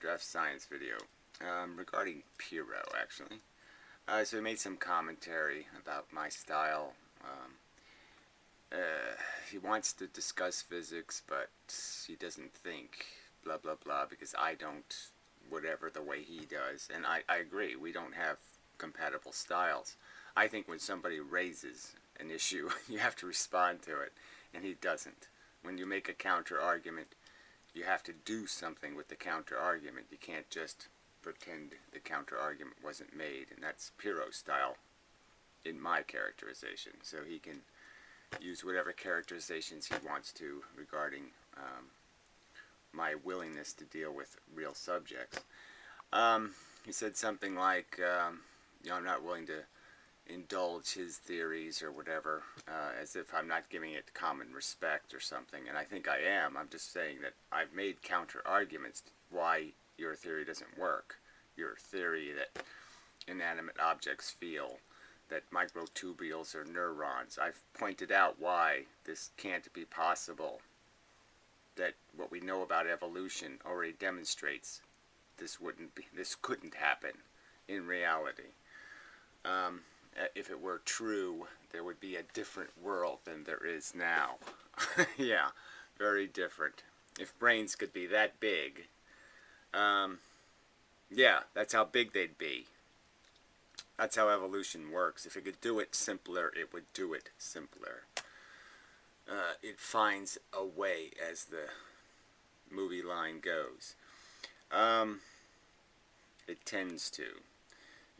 draft science video regarding pyrrho, actually. So he made some commentary about my style. He wants to discuss physics, but he doesn't think blah blah blah because I don't whatever the way he does. And I agree, we don't have compatible styles. I think when somebody raises an issue, you have to respond to it, and he doesn't. When you make a counter argument, you have to do something with the counter argument. You can't just pretend the counter argument wasn't made, and that's Pyrrho style in my characterization. So he can use whatever characterizations he wants to regarding my willingness to deal with real subjects. He said something like, I'm not willing to indulge his theories or whatever, as if I'm not giving it common respect or something, and I think I am. I'm just saying that I've made counter arguments why your theory doesn't work. Your theory that inanimate objects feel, that microtubules are neurons. I've pointed out why this can't be possible, that what we know about evolution already demonstrates this couldn't happen in reality. If it were true, there would be a different world than there is now. Yeah, very different. If brains could be that big, yeah, that's how big they'd be. That's how evolution works. If it could do it simpler, it would do it simpler. It finds a way, as the movie line goes. It tends to.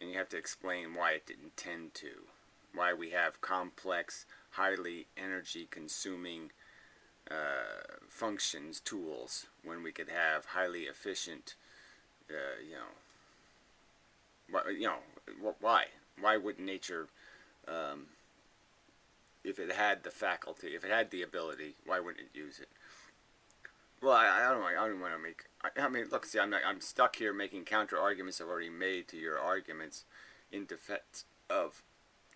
And you have to explain why it didn't tend to. Why we have complex, highly energy-consuming functions, tools, when we could have highly efficient, why? Why would nature, if it had the faculty, if it had the ability, why wouldn't it use it? Well, I don't want to make. I mean, look, see, I'm stuck here making counter arguments I've already made to your arguments in defense of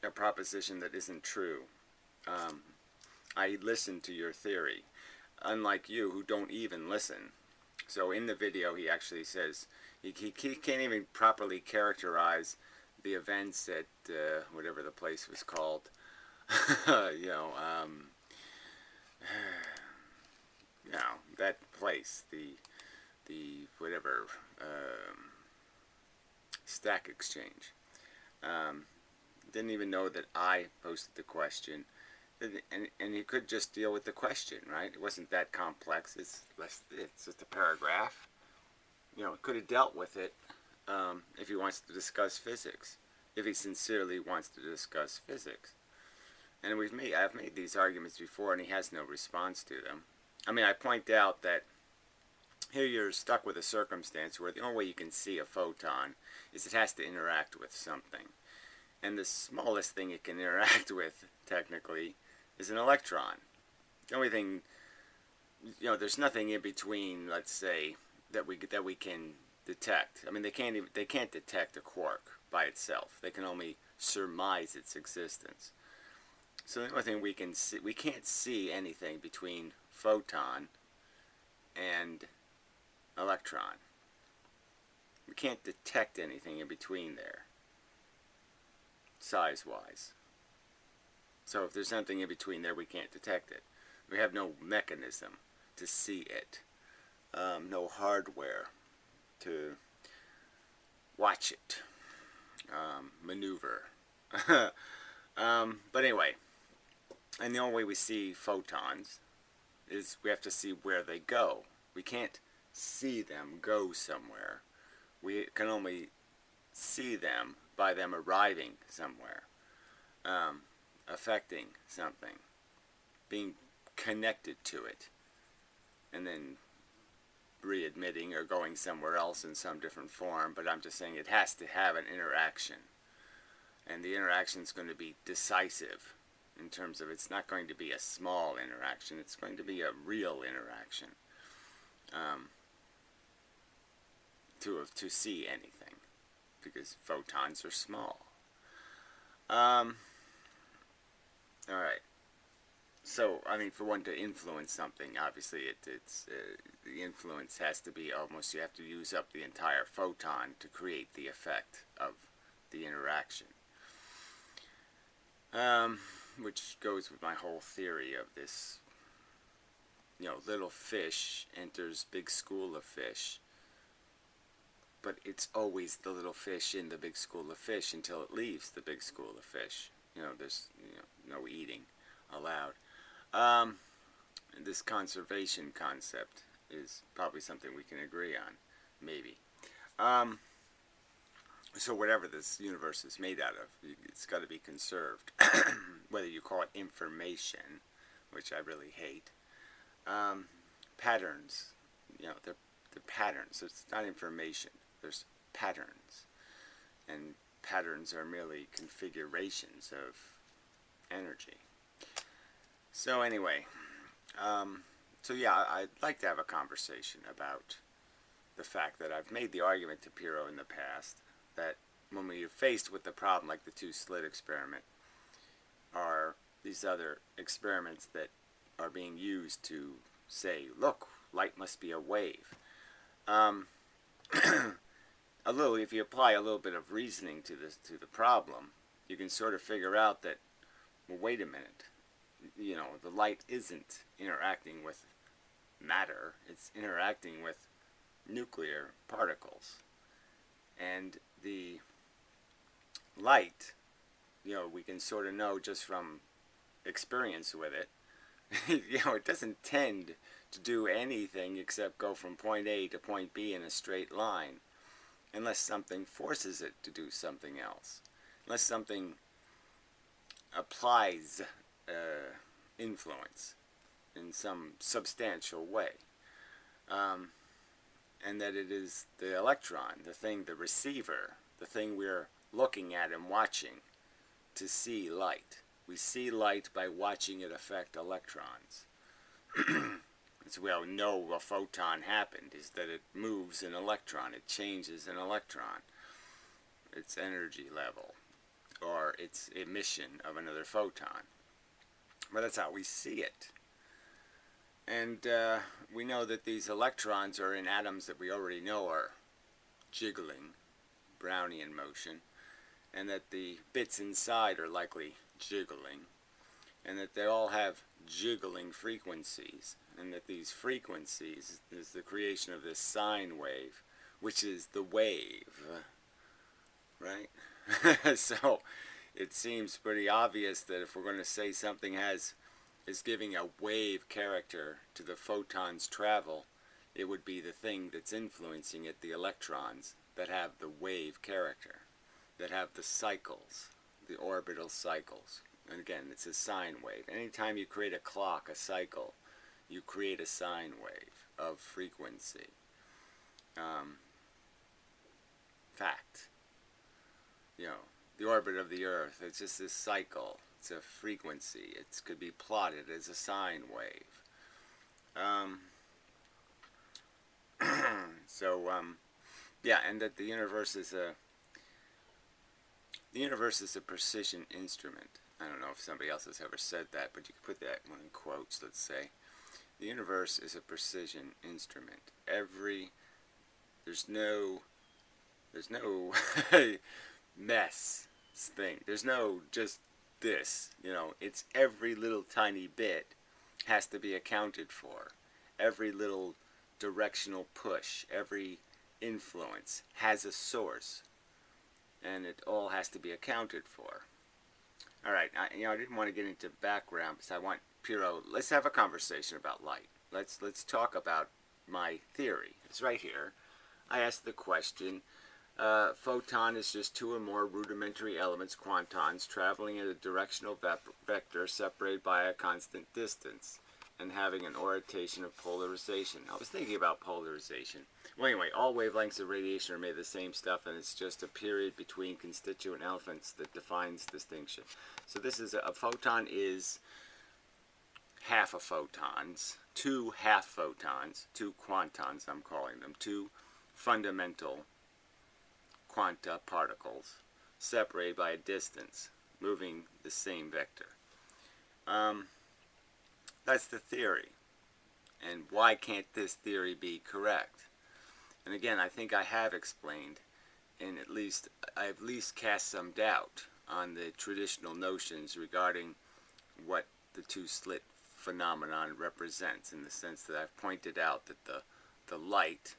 a proposition that isn't true. I listen to your theory, unlike you, who don't even listen. So in the video, he actually says he can't even properly characterize the events at whatever the place was called. That place, the whatever stack exchange. Didn't even know that I posted the question, and he could just deal with the question, right? It wasn't that complex. It's just a paragraph. Could have dealt with it if he wants to discuss physics, if he sincerely wants to discuss physics. And I've made these arguments before, and he has no response to them. I mean, I point out that here you're stuck with a circumstance where the only way you can see a photon is it has to interact with something. And the smallest thing it can interact with, technically, is an electron. The only thing, there's nothing in between, let's say, that we can detect. I mean, they can't detect a quark by itself. They can only surmise its existence. So the only thing we can't see anything between photon and electron. We can't detect anything in between there, size-wise. So if there's something in between there, we can't detect it. We have no mechanism to see it, no hardware to watch it maneuver. But anyway, and the only way we see photons is we have to see where they go. We can't see them go somewhere. We can only see them by them arriving somewhere, affecting something, being connected to it, and then readmitting or going somewhere else in some different form. But I'm just saying it has to have an interaction, and the interaction is going to be decisive in terms of it's not going to be a small interaction, it's going to be a real interaction to see anything, because photons are small. Alright, So, I mean, for one to influence something, obviously the influence has to be almost, you have to use up the entire photon to create the effect of the interaction. Which goes with my whole theory of this, little fish enters big school of fish, but it's always the little fish in the big school of fish until it leaves the big school of fish. There's no eating allowed. This conservation concept is probably something we can agree on, maybe. So whatever this universe is made out of, it's got to be conserved. Whether you call it information, which I really hate. Patterns, they're patterns. It's not information. There's patterns. And patterns are merely configurations of energy. So anyway, I'd like to have a conversation about the fact that I've made the argument to Pyrrho in the past that when we are faced with the problem like the two-slit experiment, are these other experiments that are being used to say, look, light must be a wave. If you apply a little bit of reasoning to the problem, you can sort of figure out that, well, wait a minute, the light isn't interacting with matter, it's interacting with nuclear particles. And the light, we can sort of know just from experience with it, it doesn't tend to do anything except go from point A to point B in a straight line, unless something forces it to do something else, unless something applies influence in some substantial way. And that it is the electron, the thing, the receiver, the thing we're looking at and watching to see light. We see light by watching it affect electrons. As we all know, a photon happened, is that it moves an electron, it changes an electron, its energy level, or its emission of another photon. But that's how we see it. And we know that these electrons are in atoms that we already know are jiggling, Brownian motion, and that the bits inside are likely jiggling, and that they all have jiggling frequencies, and that these frequencies is the creation of this sine wave, which is the wave, right? So it seems pretty obvious that if we're going to say something is giving a wave character to the photon's travel, it would be the thing that's influencing it, the electrons, that have the wave character, that have the cycles, the orbital cycles. And again, it's a sine wave. Anytime you create a clock, a cycle, you create a sine wave of frequency. Fact. The orbit of the Earth, it's just this cycle. It's a frequency. It could be plotted as a sine wave. And that the universe is a precision instrument. I don't know if somebody else has ever said that, but you could put that one in quotes, let's say. The universe is a precision instrument. There's no mess thing. There's no just this, it's every little tiny bit has to be accounted for. Every little directional push, every influence has a source, and it all has to be accounted for. All right, I didn't want to get into background because I want Pyrrho. Let's have a conversation about light. Let's talk about my theory. It's right here. I asked the question. Photon is just two or more rudimentary elements, quantons, traveling in a directional vector separated by a constant distance and having an orientation of polarization. I was thinking about polarization. Well, anyway, all wavelengths of radiation are made of the same stuff, and it's just a period between constituent elements that defines distinction. So this is a photon is half a photons, two half photons, two quantons I'm calling them, two fundamental quanta particles separated by a distance moving the same vector. That's the theory. And why can't this theory be correct? And again, I think I have explained, and I've at least cast some doubt on the traditional notions regarding what the two-slit phenomenon represents, in the sense that I've pointed out that the light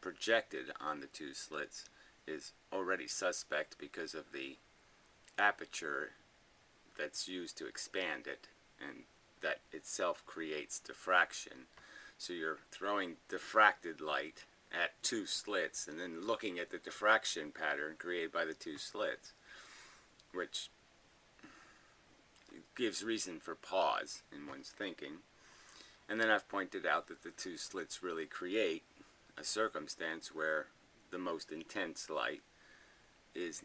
projected on the two slits is already suspect because of the aperture that's used to expand it, and that itself creates diffraction. So you're throwing diffracted light at two slits and then looking at the diffraction pattern created by the two slits, which gives reason for pause in one's thinking. And then I've pointed out that the two slits really create a circumstance where the most intense light is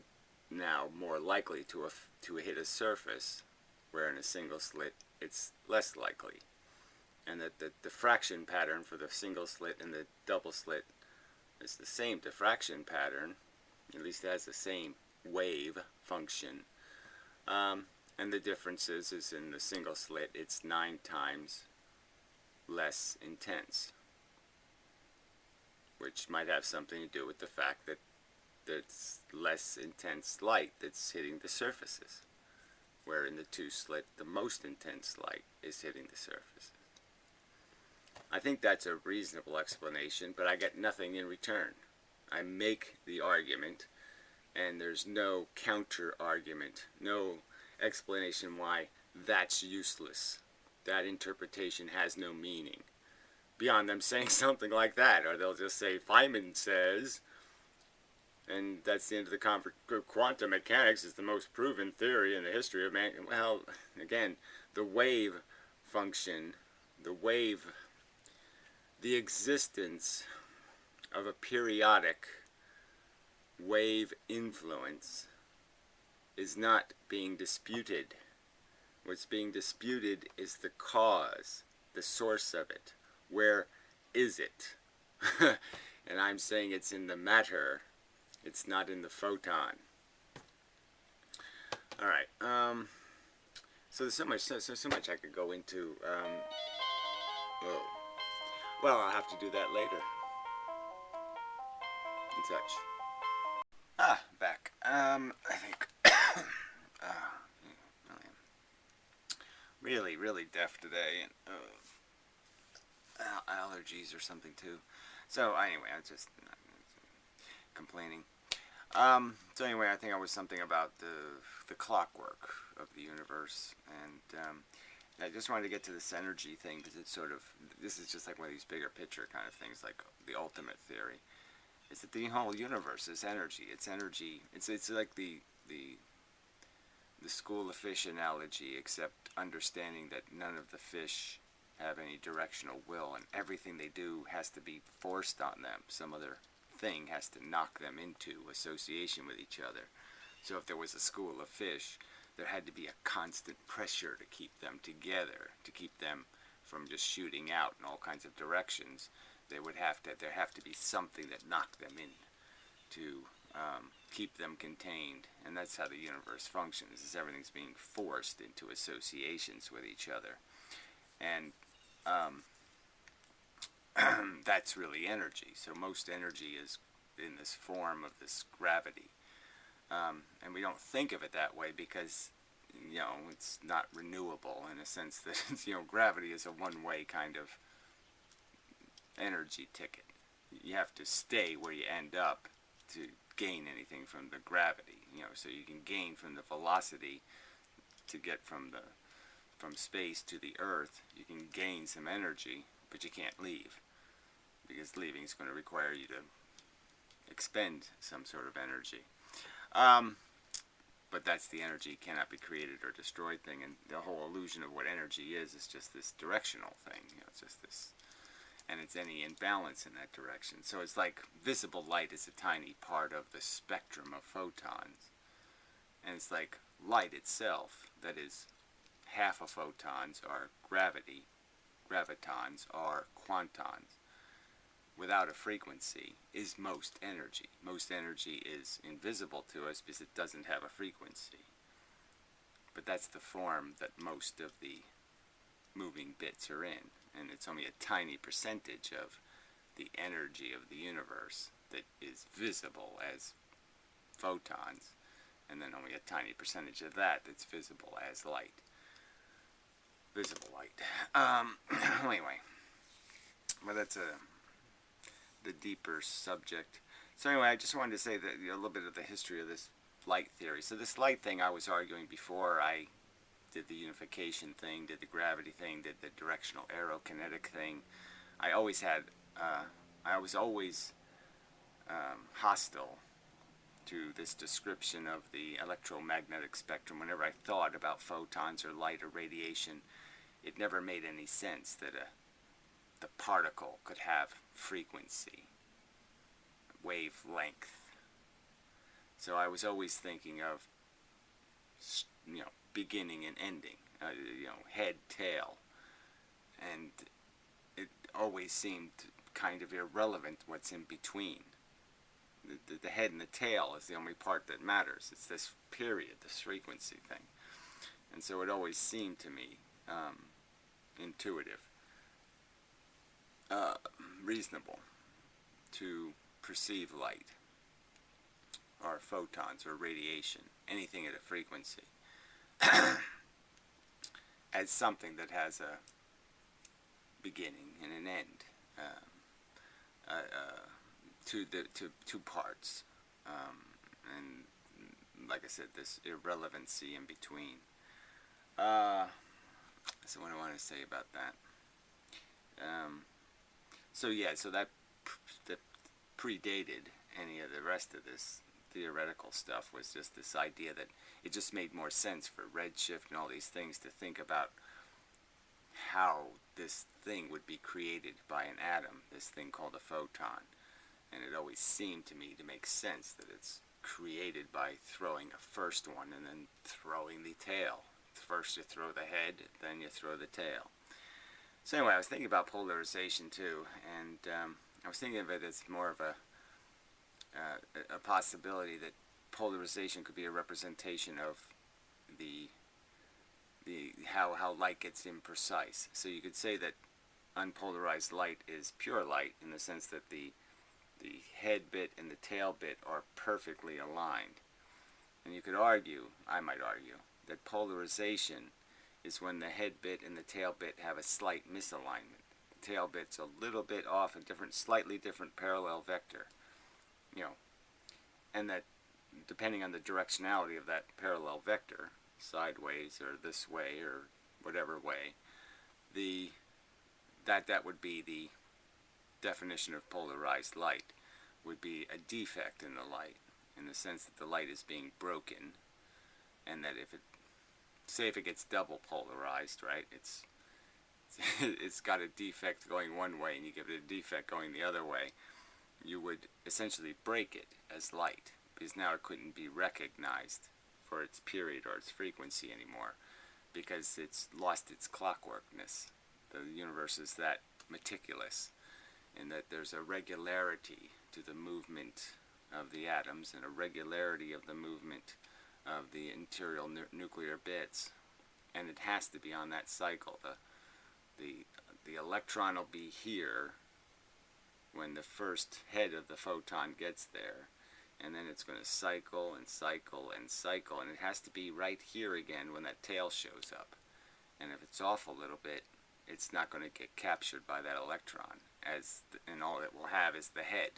now more likely to hit a surface, where in a single slit it's less likely. And that the diffraction pattern for the single slit and the double slit is the same diffraction pattern, at least it has the same wave function. And the difference is in the single slit it's 9 times less intense, which might have something to do with the fact that there's less intense light that's hitting the surfaces, where in the two slit the most intense light is hitting the surfaces. I think that's a reasonable explanation, but I get nothing in return. I make the argument, and there's no counter argument, no explanation why that's useless. That interpretation has no meaning, beyond them saying something like that, or they'll just say Feynman says, and that's the end of the conference. Quantum mechanics is the most proven theory in the history of man. Well, again, the wave function, the existence of a periodic wave influence is not being disputed. What's being disputed is the cause, the source of it. Where is it? And I'm saying it's in the matter. It's not in the photon. All right. So there's so much I could go into. Well, I'll have to do that later. And such. Back. I think. Really deaf today, and allergies or something too. So anyway, I'm just complaining. So anyway, I think I was something about the clockwork of the universe, and I just wanted to get to this energy thing, because it's sort of, this is just like one of these bigger picture kind of things, like the ultimate theory, is that the whole universe is energy. It's energy. It's like the school of fish analogy, except understanding that none of the fish have any directional will, and everything they do has to be forced on them. Some other thing has to knock them into association with each other. So if there was a school of fish, there had to be a constant pressure to keep them together, to keep them from just shooting out in all kinds of directions. There have to be something that knocked them in to keep them contained. And that's how the universe functions, is everything's being forced into associations with each other. And that's really energy. So most energy is in this form of this gravity. And we don't think of it that way because, it's not renewable, in a sense that, gravity is a one-way kind of energy ticket. You have to stay where you end up to gain anything from the gravity. So you can gain from the velocity to get from space to the Earth. You can gain some energy, but you can't leave, because leaving is going to require you to expend some sort of energy. But that's the energy cannot be created or destroyed thing, and the whole illusion of what energy is just this directional thing. It's just this, and it's any imbalance in that direction. So it's like visible light is a tiny part of the spectrum of photons, and it's like light itself, that is, half of photons are gravity, gravitons are quantons. Without a frequency is most energy. Most energy is invisible to us because it doesn't have a frequency. But that's the form that most of the moving bits are in, and it's only a tiny percentage of the energy of the universe that is visible as photons, and then only a tiny percentage of that that's visible as light. Visible light. Anyway, well, that's the deeper subject. So anyway, I just wanted to say that a little bit of the history of this light theory. So this light thing I was arguing before I did the unification thing, did the gravity thing, did the directional aerokinetic thing. I was always hostile to this description of the electromagnetic spectrum. Whenever I thought about photons or light or radiation, it never made any sense that the particle could have frequency, wavelength. So I was always thinking of, beginning and ending, head, tail, and it always seemed kind of irrelevant what's in between. The head and the tail is the only part that matters. It's this period, this frequency thing. And so it always seemed to me intuitive, reasonable to perceive light or photons or radiation, anything at a frequency, as something that has a beginning and an end, to two parts, and like I said, this irrelevancy in between. So what do I want to say about that? So that predated any of the rest of this theoretical stuff, was just this idea that it just made more sense for redshift and all these things to think about how this thing would be created by an atom, this thing called a photon. And it always seemed to me to make sense that it's created by throwing a first one and then throwing the tail. First you throw the head, then you throw the tail. So anyway, I was thinking about polarization too, and I was thinking of it as more of a possibility that polarization could be a representation of the how light gets imprecise. So you could say that unpolarized light is pure light in the sense that the head bit and the tail bit are perfectly aligned. And you could argue, I might argue, that polarization is when the head bit and the tail bit have a slight misalignment. The tail bit's a little bit off, a slightly different parallel vector, and that depending on the directionality of that parallel vector, sideways or this way or whatever way, that would be the definition of polarized light, would be a defect in the light, in the sense that the light is being broken, and that if it gets double polarized, right, it's got a defect going one way and you give it a defect going the other way, you would essentially break it as light, because now it couldn't be recognized for its period or its frequency anymore, because it's lost its clockworkness. The universe is that meticulous, in that there's a regularity to the movement of the atoms and a regularity of the movement of the interior nuclear bits, and it has to be on that cycle. The electron will be here when the first head of the photon gets there, and then it's going to cycle and cycle and cycle, and it has to be right here again when that tail shows up. And if it's off a little bit, it's not going to get captured by that electron, and all it will have is the head,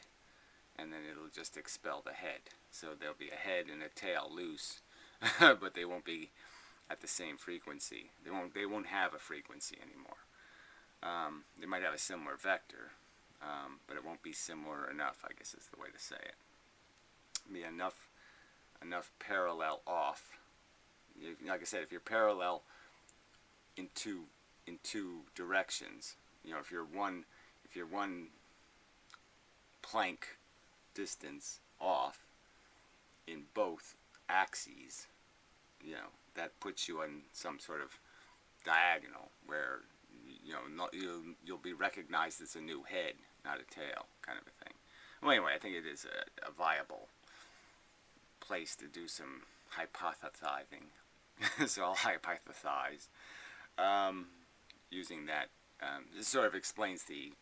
and then it'll just expel the head. So there'll be a head and a tail loose, but they won't be at the same frequency. They won't have a frequency anymore. They might have a similar vector, but it won't be similar enough, I guess is the way to say it. Be enough parallel off. Like I said, if you're parallel in two directions, if you're one Planck distance off in both axes, that puts you on some sort of diagonal where you'll be recognized as a new head, not a tail, kind of a thing. Well, anyway, I think it is a viable place to do some hypothesizing. So I'll hypothesize. using that. This sort of explains the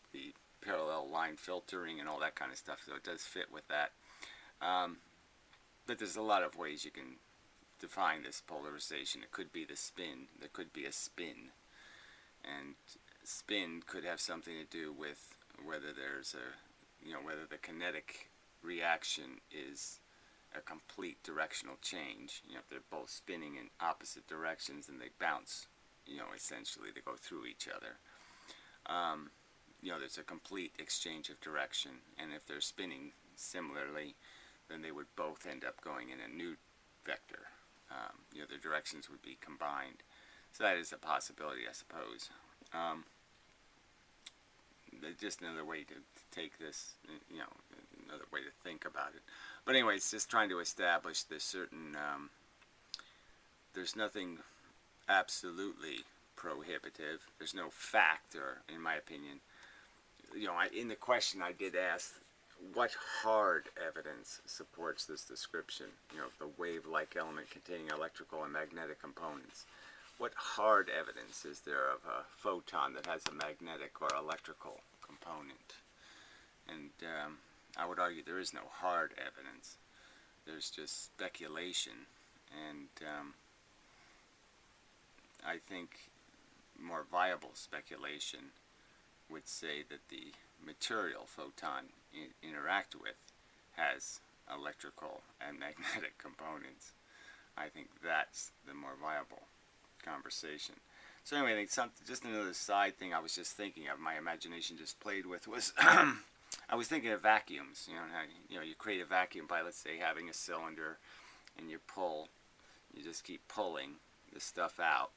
parallel line filtering and all that kind of stuff, so it does fit with that. But there's a lot of ways you can define this polarization. It could be the spin. There could be a spin. And spin could have something to do with whether there's whether the kinetic reaction is a complete directional change. If they're both spinning in opposite directions and they bounce, essentially they go through each other. There's a complete exchange of direction, and if they're spinning similarly, then they would both end up going in a new vector. Their directions would be combined. So that is a possibility, I suppose. Just another way to take this, another way to think about it. But anyway, it's just trying to establish this certain, there's nothing absolutely prohibitive. There's no factor, in my opinion. In the question I did ask, what hard evidence supports this description? The wave-like element containing electrical and magnetic components. What hard evidence is there of a photon that has a magnetic or electrical component? And I would argue there is no hard evidence. There's just speculation. And I think more viable speculation would say that the material photon interact with has electrical and magnetic components. I think that's the more viable conversation. So anyway, I think just another side thing I was just thinking of, my imagination just played with, was I was thinking of vacuums. How, you create a vacuum by, let's say, having a cylinder, and you just keep pulling the stuff out.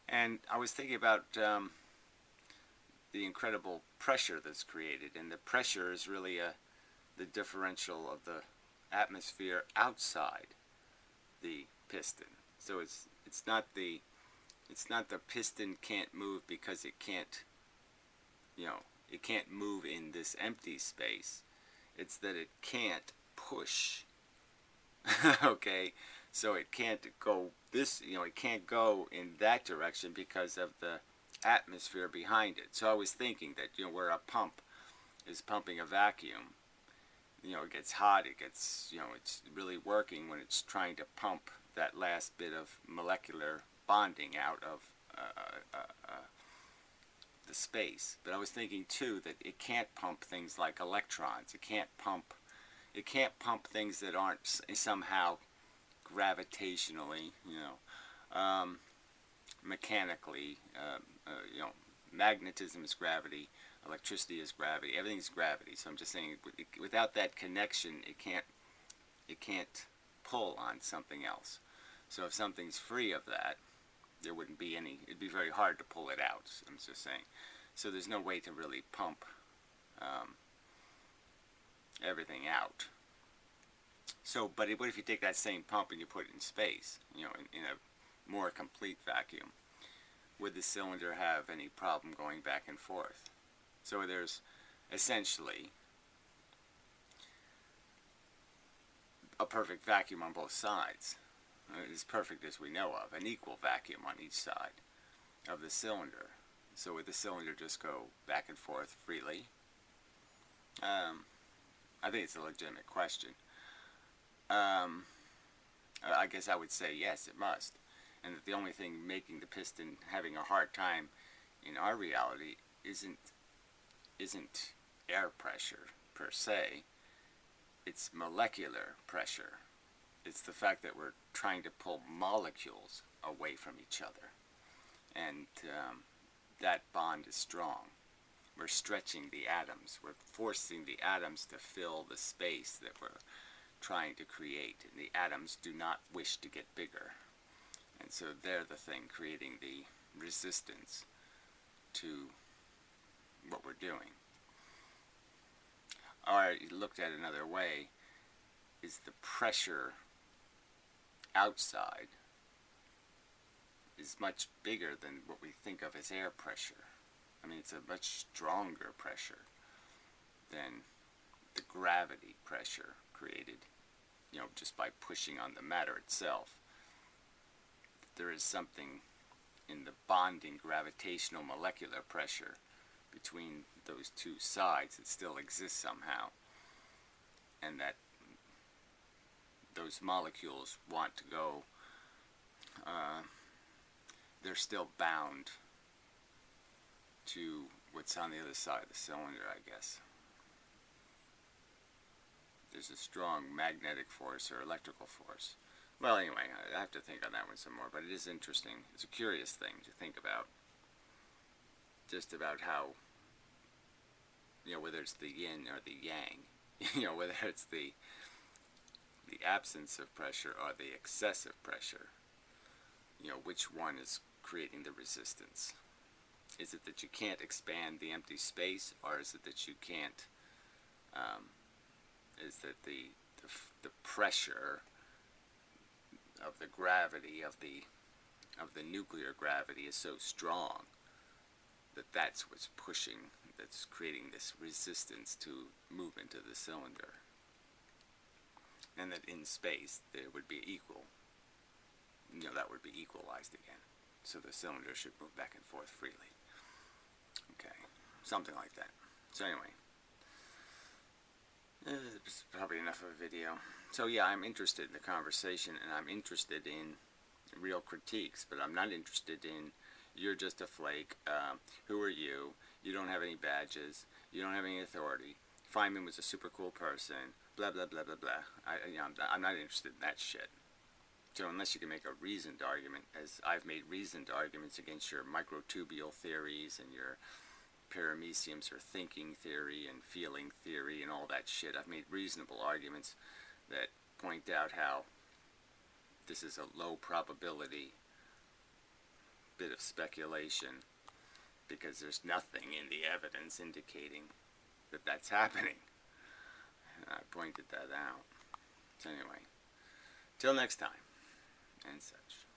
And I was thinking about the incredible pressure that's created, and the pressure is really the differential of the atmosphere outside the piston. So it's not the piston can't move because it can't move in this empty space. It's that it can't push. Okay, so it can't go it can't go in that direction because of the atmosphere behind it. So I was thinking that where a pump is pumping a vacuum, it gets hot, it gets it's really working when it's trying to pump that last bit of molecular bonding out of the space. But I was thinking too that it can't pump things like electrons. It can't pump things that aren't somehow gravitationally, mechanically, magnetism is gravity, electricity is gravity, everything's gravity. So I'm just saying, without that connection, it can't pull on something else. So if something's free of that, there wouldn't be any, it'd be very hard to pull it out, I'm just saying. So there's no way to really pump everything out. So, but what if you take that same pump and you put it in space, in a more complete vacuum? Would the cylinder have any problem going back and forth? So there's essentially a perfect vacuum on both sides. As perfect as we know of, an equal vacuum on each side of the cylinder. So would the cylinder just go back and forth freely? I think it's a legitimate question. I guess I would say yes, it must. And that the only thing making the piston having a hard time in our reality isn't air pressure per se. It's molecular pressure. It's the fact that we're trying to pull molecules away from each other. And that bond is strong. We're stretching the atoms. We're forcing the atoms to fill the space that we're trying to create. And the atoms do not wish to get bigger. And so they're the thing creating the resistance to what we're doing. Or looked at another way, is the pressure outside is much bigger than what we think of as air pressure. I mean, it's a much stronger pressure than the gravity pressure created, just by pushing on the matter itself. There is something in the bonding gravitational molecular pressure between those two sides, it still exists somehow, and that those molecules want to go, they're still bound to what's on the other side of the cylinder, I guess. There's a strong magnetic force or electrical force. Well, anyway, I have to think on that one some more, but it is interesting. It's a curious thing to think about. Just about how, whether it's the yin or the yang, whether it's the absence of pressure or the excessive pressure, which one is creating the resistance? Is it that you can't expand the empty space, or is it that you can't, is that the pressure of the gravity of the nuclear gravity is so strong that that's what's pushing, that's creating this resistance to move into the cylinder, and that in space there would be equal, that would be equalized again, so the cylinder should move back and forth freely. Okay, something like that. So anyway, it's probably enough of a video. So yeah, I'm interested in the conversation, and I'm interested in real critiques, but I'm not interested in, you're just a flake, who are you, you don't have any badges, you don't have any authority, Feynman was a super cool person, blah blah blah blah blah. I'm not interested in that shit. So unless you can make a reasoned argument, as I've made reasoned arguments against your microtubule theories and your parameciums or thinking theory and feeling theory and all that shit, I've made reasonable arguments that point out how this is a low probability bit of speculation, because there's nothing in the evidence indicating that that's happening. And I pointed that out. So anyway, till next time, and such.